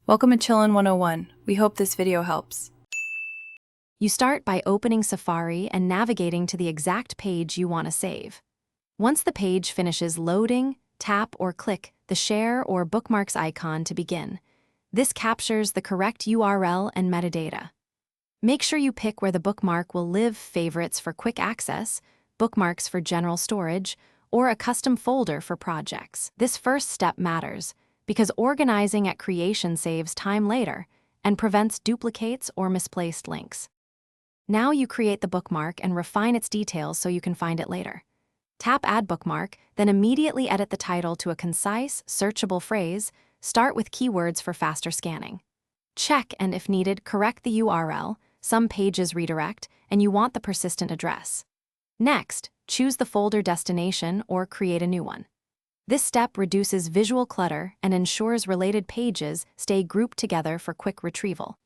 Welcome to Chillin' 101. We hope this video helps. You start by opening Safari and navigating to the exact page you want to save. Once the page finishes loading, tap or click the Share or Bookmarks icon to begin. This captures the correct URL and metadata. Make sure you pick where the bookmark will live: favorites for quick access, bookmarks for general storage, or a custom folder for projects. This first step matters because organizing at creation saves time later and prevents duplicates or misplaced links. Now you create the bookmark and refine its details so you can find it later. Tap Add Bookmark, then immediately edit the title to a concise, searchable phrase. Start with keywords for faster scanning. Check and, if needed, correct the URL. Some pages redirect, and you want the persistent address. Next, choose the folder destination or create a new one. This step reduces visual clutter and ensures related pages stay grouped together for quick retrieval.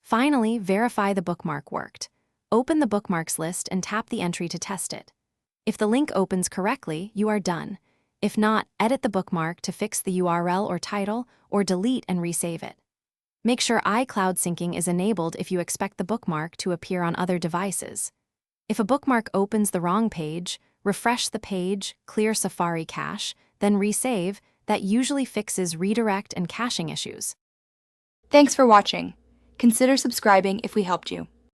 Finally, verify the bookmark worked. Open the bookmarks list and tap the entry to test it. If the link opens correctly, you are done. If not, edit the bookmark to fix the URL or title, or delete and resave it. Make sure iCloud syncing is enabled if you expect the bookmark to appear on other devices. If a bookmark opens the wrong page, refresh the page, clear Safari cache, then resave. That usually fixes redirect and caching issues. Thanks for watching. Consider subscribing if we helped you.